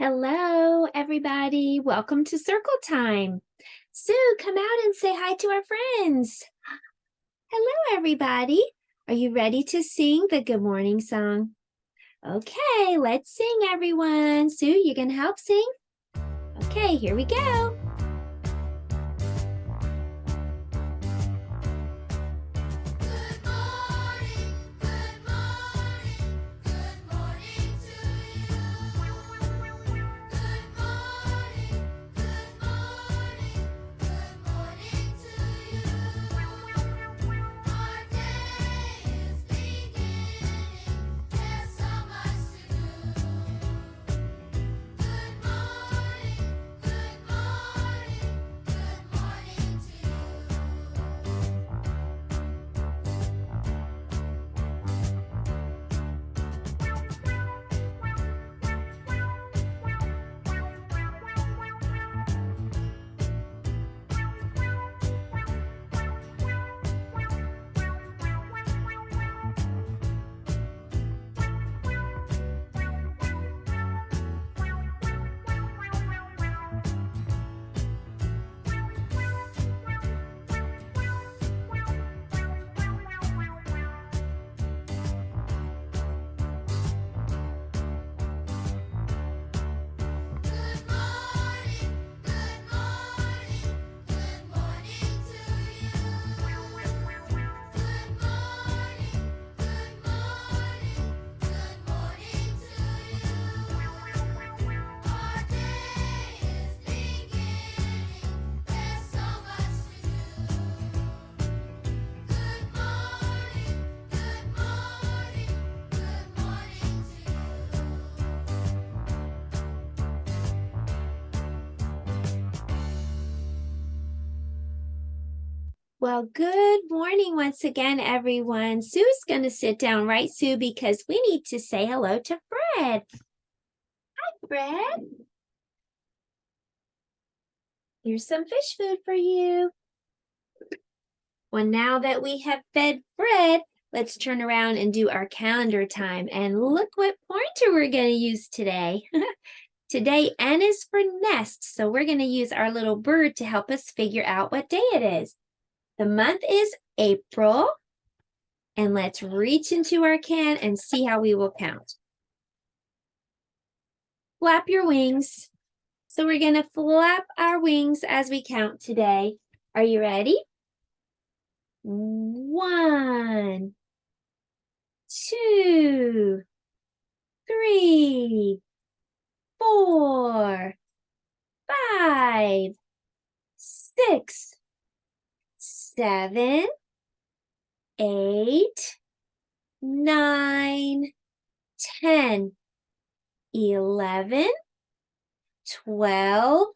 Hello, everybody. Welcome to Circle Time. Sue, come out and say hi to our friends. Hello, everybody. Are you ready to sing the good morning song? Okay, let's sing, everyone. Sue, you gonna help sing? Okay, here we go. Well, good morning once again, everyone. Sue's going to sit down, right, Sue, because we need to say hello to Fred. Hi, Fred. Here's some fish food for you. Well, now that we have fed Fred, let's turn around and do our calendar time. And look what pointer we're going to use today. Today, N is for nest, so we're going to use our little bird to help us figure out what day it is. The month is April, and let's reach into our can and see how we will count. Flap your wings. So we're going to flap our wings as we count today. Are you ready? 1, 2, 3, 4, 5, 6, 7, 8, 9, 10, 11, 12,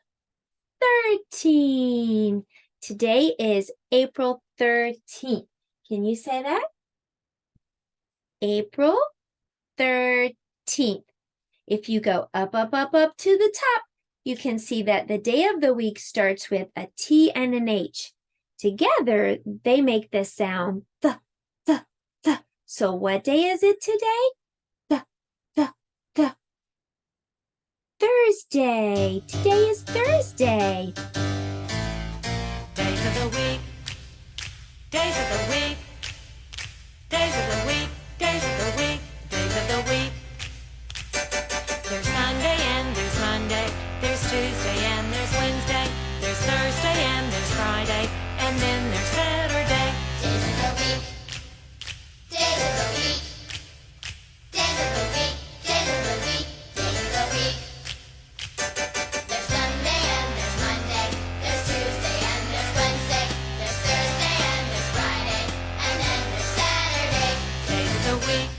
13. Today is April 13th. Can you say that? April 13th. If you go up to the top, you can see that the day of the week starts with a T and an H. Together, they make the sound the. So what day is it today? The. Thursday. Today is Thursday. Days of the week. Days of the week. Days of the week. Days of the week. Days of the week. There's Sunday and there's Monday. There's Tuesday and there's Wednesday. There's Thursday and there's Friday. And then there's Saturday. Days of the week. Days of the week. Days of the week. Days of the week. Days of the week. There's Sunday and there's Monday. There's Tuesday and there's Wednesday. There's Thursday and there's Friday. And then there's Saturday. Days of the week.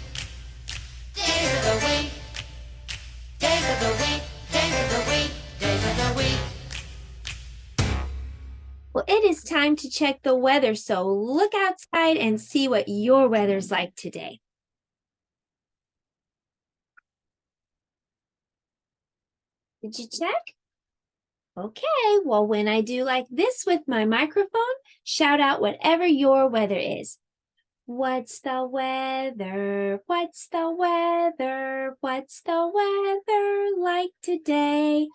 Days of the week. Days of the week. Days of the week. Days of the week. Well, it is time to check the weather, so look outside and see what your weather's like today. Did you check? Okay, well, when I do like this with my microphone, shout out whatever your weather is. What's the weather? What's the weather? What's the weather like today?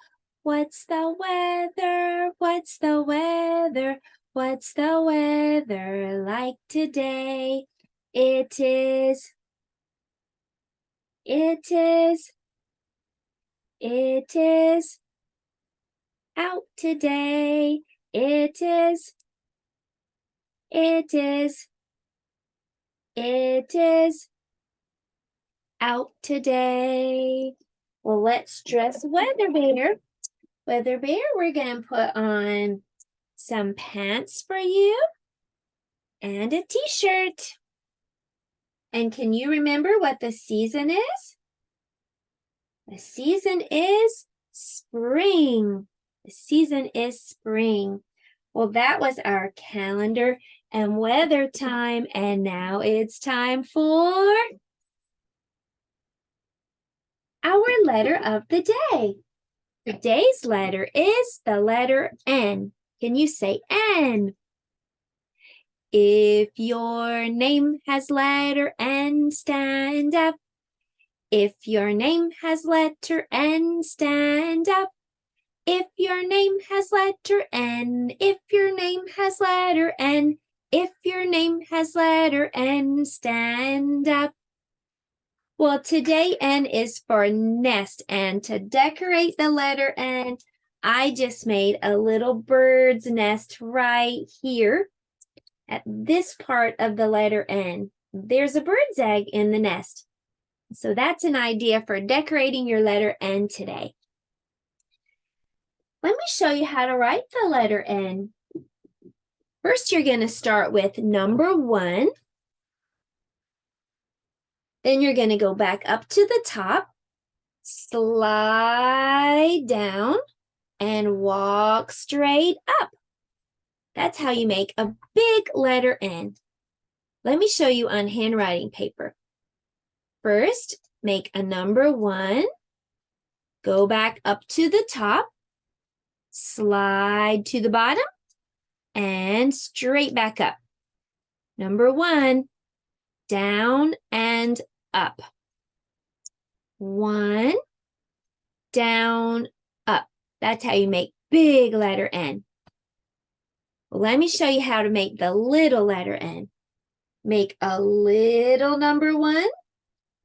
What's the weather? What's the weather? What's the weather like today? It is out today. It is out today. Well, let's dress Weather Bear. Weather Bear, we're going to put on some pants for you and a t-shirt. And can you remember what the season is? The season is spring. The season is spring. Well, that was our calendar and weather time, and now it's time for our letter of the day. Today's letter is the letter N. Can you say N? If your name has letter N, stand up. If your name has letter N, stand up. If your name has letter N, if your name has letter N, if your name has letter N, stand up. Well, today N is for nest, and to decorate the letter N, I just made a little bird's nest right here at this part of the letter N. There's a bird's egg in the nest. So that's an idea for decorating your letter N today. Let me show you how to write the letter N. First, you're going to start with number 1. Then you're going to go back up to the top, slide down, and walk straight up. That's how you make a big letter N. Let me show you on handwriting paper. First, make a number 1, go back up to the top, slide to the bottom, and straight back up. Number 1, down and up. 1, down, up. That's how you make big letter N. Well, let me show you how to make the little letter N. Make a little number 1,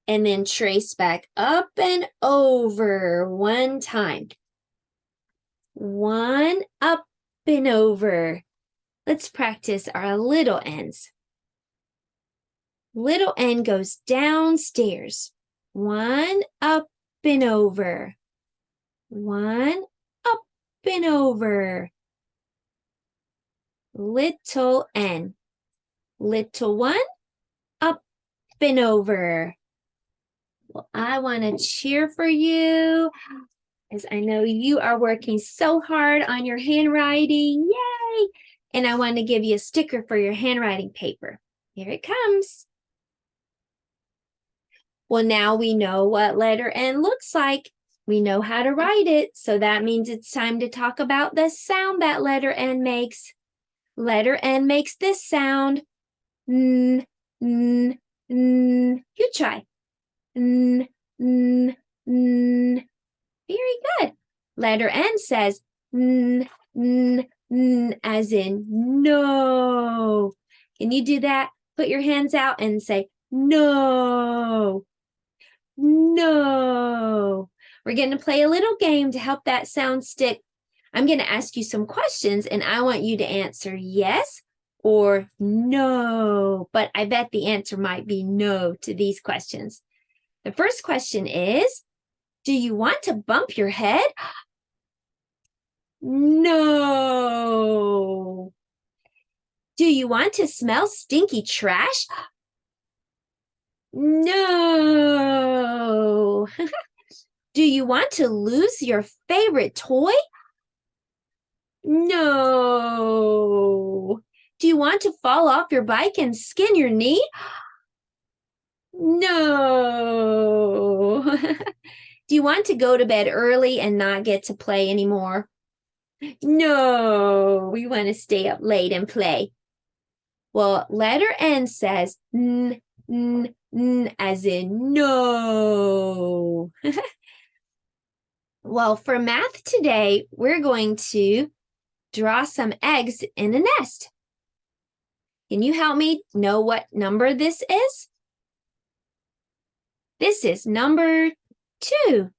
and then trace back up and over 1 time. 1 up and over. Let's practice our little N's. Little N goes downstairs. 1 up and over. 1 up and over. Little N. Little 1 up and over. Well, I want to cheer for you, as I know you are working so hard on your handwriting. Yay! And I want to give you a sticker for your handwriting paper. Here it comes. Well, now we know what letter N looks like. We know how to write it, so that means it's time to talk about the sound that letter N makes. Letter N makes this sound. N, n, n. You try. N, n, n. Very good. Letter N says n, n, n, as in no. Can you do that? Put your hands out and say no. No. We're going to play a little game to help that sound stick. I'm going to ask you some questions, and I want you to answer yes or no. But I bet the answer might be no to these questions. The first question is, do you want to bump your head? No. Do you want to smell stinky trash? No. Do you want to lose your favorite toy? No. Do you want to fall off your bike and skin your knee? No. Do you want to go to bed early and not get to play anymore? No, we want to stay up late and play. Well, letter N says n, n, n, as in no. Well, for math today, we're going to draw some eggs in a nest. Can you help me know what number this is? This is number 2.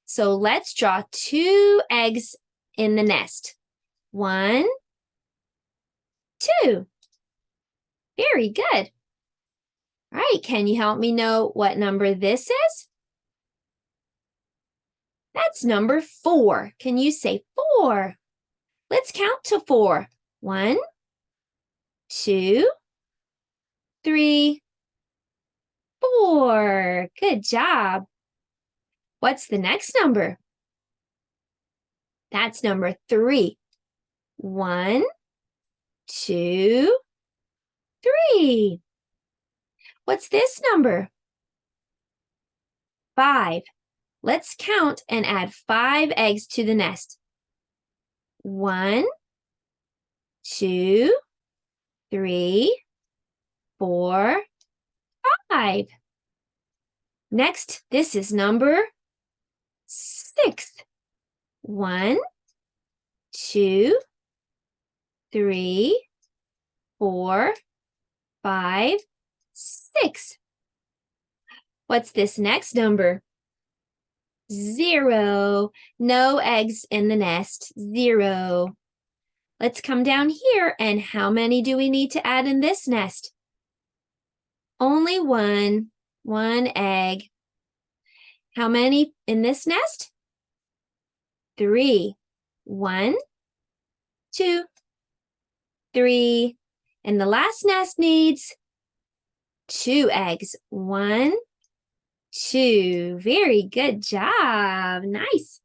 So let's draw 2 eggs in the nest. 1, 2. Very good. All right, can you help me know what number this is? That's number 4. Can you say 4? Let's count to 4. 1, 2, 3, 4. Good job. What's the next number? That's number 3. 1, 2, 3. What's this number? 5. Let's count and add 5 eggs to the nest. 1, 2, 3, 4, 5. Next, this is number 6. 1, 2, 3, 4, 5, 6. What's this next number? 0. No eggs in the nest. 0. Let's come down here, and how many do we need to add in this nest? Only 1 egg. How many in this nest? 3. 1, 2, 3. And the last nest needs 2 eggs. 1, 2. Very good job. Nice.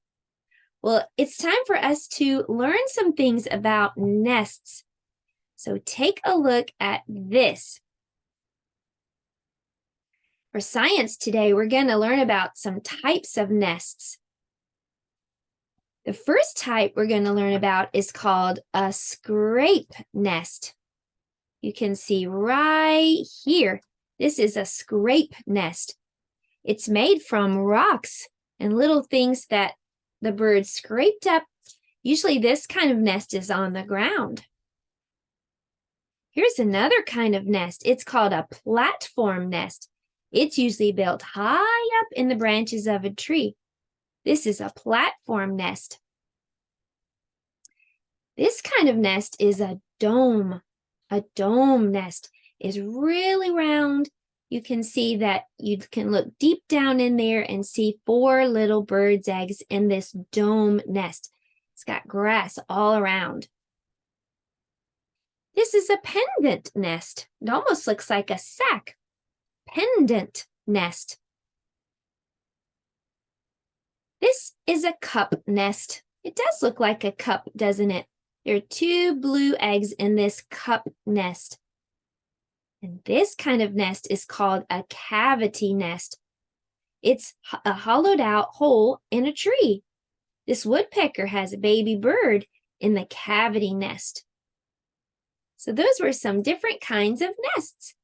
Well, it's time for us to learn some things about nests. So take a look at this. For science today, we're going to learn about some types of nests. The first type we're going to learn about is called a scrape nest. You can see right here. This is a scrape nest. It's made from rocks and little things that the birds scraped up. Usually this kind of nest is on the ground. Here's another kind of nest. It's called a platform nest. It's usually built high up in the branches of a tree. This is a platform nest. This kind of nest is a dome. A dome nest is really round. You can see that you can look deep down in there and see 4 little birds' eggs in this dome nest. It's got grass all around. This is a pendant nest. It almost looks like a sack. Pendant nest. This is a cup nest. It does look like a cup, doesn't it? There are 2 blue eggs in this cup nest. And this kind of nest is called a cavity nest. It's a hollowed out hole in a tree. This woodpecker has a baby bird in the cavity nest. So those were some different kinds of nests.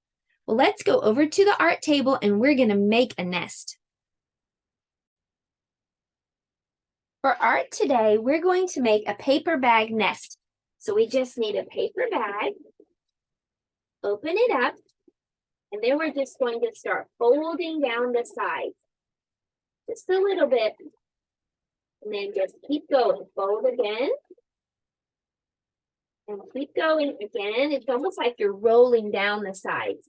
Well, let's go over to the art table and we're going to make a nest. For art today, we're going to make a paper bag nest. So we just need a paper bag, open it up, and then we're just going to start folding down the sides. Just a little bit, and then just keep going. Fold again, and keep going again. It's almost like you're rolling down the sides.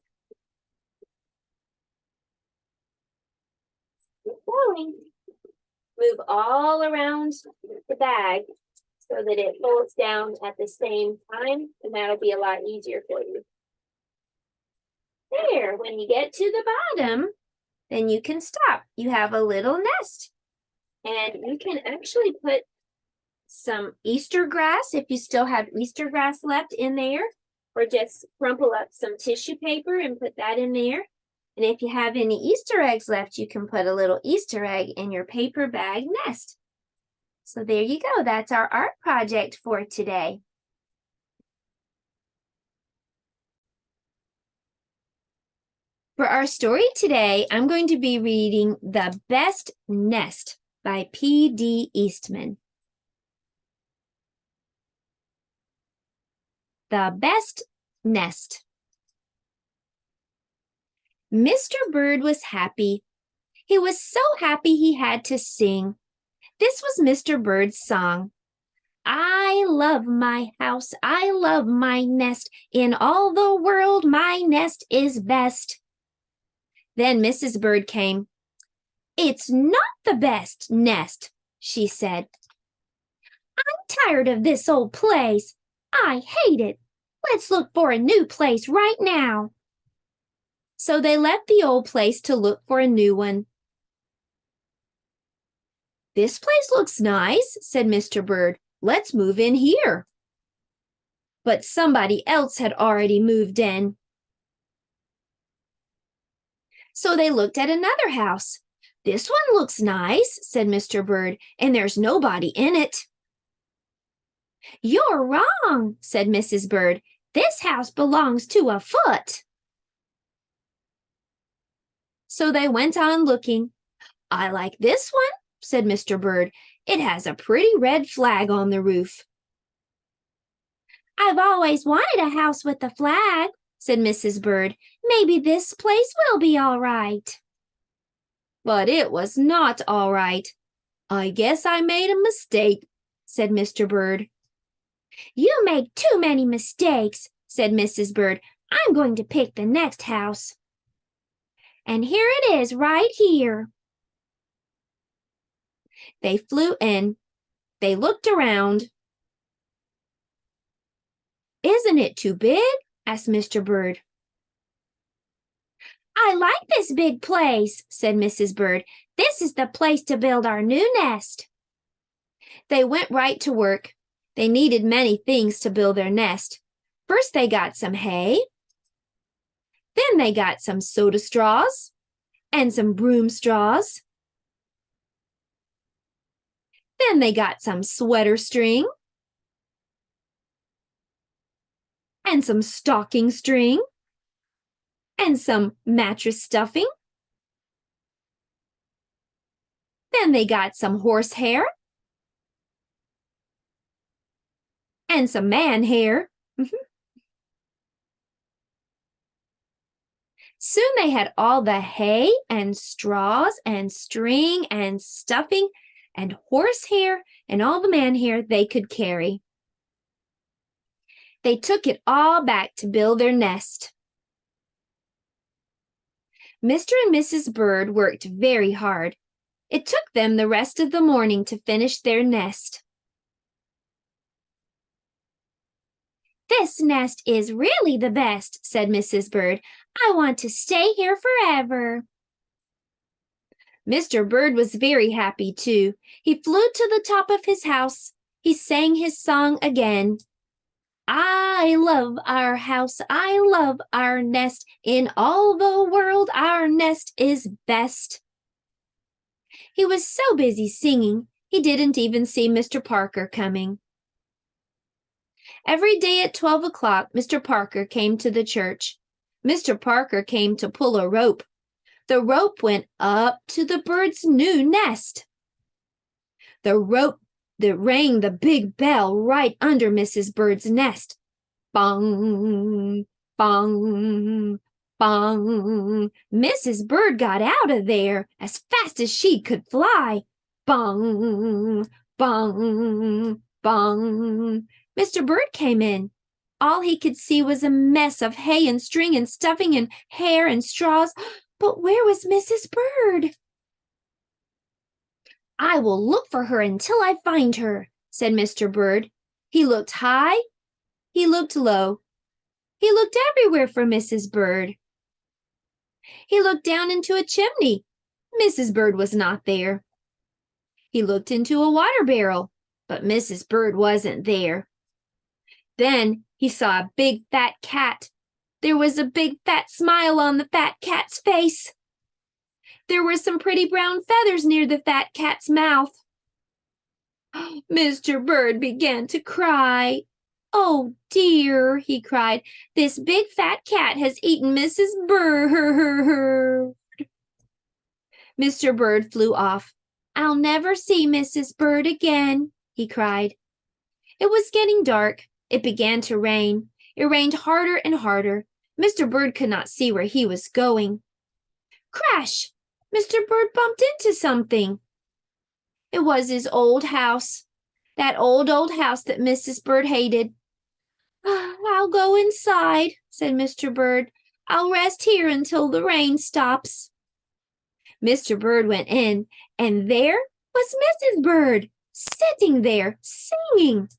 Keep going. Move all around the bag so that it folds down at the same time, and that'll be a lot easier for you. There, when you get to the bottom, then you can stop. You have a little nest, and you can actually put some Easter grass, if you still have Easter grass left in there, or just crumple up some tissue paper and put that in there. And if you have any Easter eggs left, you can put a little Easter egg in your paper bag nest. So there you go. That's our art project for today. For our story today, I'm going to be reading The Best Nest by P.D. Eastman. The best nest. Mr. Bird was happy. He was so happy he had to sing. This was Mr. Bird's song. I love my house, I love my nest. In all the world, my nest is best. Then Mrs. Bird came. It's not the best nest, she said. I'm tired of this old place. I hate it. Let's look for a new place right now. So they left the old place to look for a new one. This place looks nice, said Mr. Bird. Let's move in here. But somebody else had already moved in. So they looked at another house. This one looks nice, said Mr. Bird, and there's nobody in it. You're wrong, said Mrs. Bird. This house belongs to a foot. So they went on looking. I like this one, said Mr. Bird. It has a pretty red flag on the roof. I've always wanted a house with a flag, said Mrs. Bird. Maybe this place will be all right. But it was not all right. I guess I made a mistake, said Mr. Bird. You make too many mistakes, said Mrs. Bird. I'm going to pick the next house. And here it is, right here. They flew in. They looked around. Isn't it too big? Asked Mr. Bird. I like this big place, said Mrs. Bird. This is the place to build our new nest. They went right to work. They needed many things to build their nest. First, they got some hay. Then they got some soda straws and some broom straws. Then they got some sweater string and some stocking string and some mattress stuffing. Then they got some horsehair and some man hair. Soon they had all the hay and straws and string and stuffing and horsehair and all the man hair they could carry. They took it all back to build their nest. Mr. and Mrs. Bird worked very hard. It took them the rest of the morning to finish their nest. This nest is really the best, said Mrs. Bird. I want to stay here forever. Mr. Bird was very happy too. He flew to the top of his house. He sang his song again. I love our house. I love our nest. In all the world, our nest is best. He was so busy singing, he didn't even see Mr. Parker coming. Every day at 12 o'clock, Mr. Parker came to the church. Mr. Parker came to pull a rope. The rope went up to the bird's new nest. The rope that rang the big bell right under Mrs. Bird's nest. Bong, bong, bong. Mrs. Bird got out of there as fast as she could fly. Bong, bong, bong. Mr. Bird came in. All he could see was a mess of hay and string and stuffing and hair and straws. But where was Mrs. Bird? I will look for her until I find her, said Mr. Bird. He looked high. He looked low. He looked everywhere for Mrs. Bird. He looked down into a chimney. Mrs. Bird was not there. He looked into a water barrel, but Mrs. Bird wasn't there. Then he saw a big fat cat. There was a big fat smile on the fat cat's face. There were some pretty brown feathers near the fat cat's mouth. Mr. Bird began to cry. Oh dear, he cried, this big fat cat has eaten Mrs. Bird. Mr. Bird flew off. I'll never see Mrs. Bird again, he cried. It was getting dark. It began to rain. It rained harder and harder. Mr. Bird could not see where he was going. Crash! Mr. Bird bumped into something. It was his old house, that old house that Mrs. Bird hated. I'll go inside, said Mr. Bird. I'll rest here until the rain stops. Mr. Bird went in, and there was Mrs. Bird, sitting there, singing.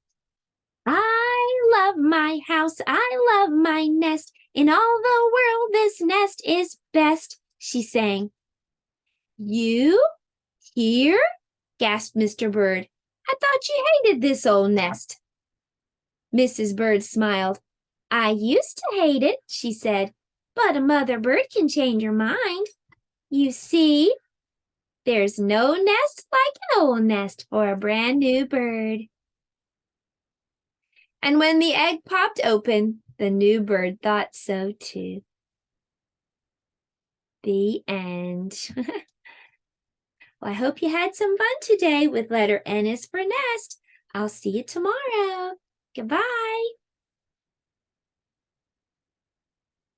I love my house, I love my nest. In all the world, this nest is best, she sang. You here? Gasped Mr. Bird. I thought you hated this old nest. Mrs. Bird smiled. I used to hate it, she said, but a mother bird can change her mind. You see, there's no nest like an old nest for a brand new bird. And when the egg popped open, the new bird thought so too. The end. Well, I hope you had some fun today with letter N is for nest. I'll see you tomorrow. Goodbye.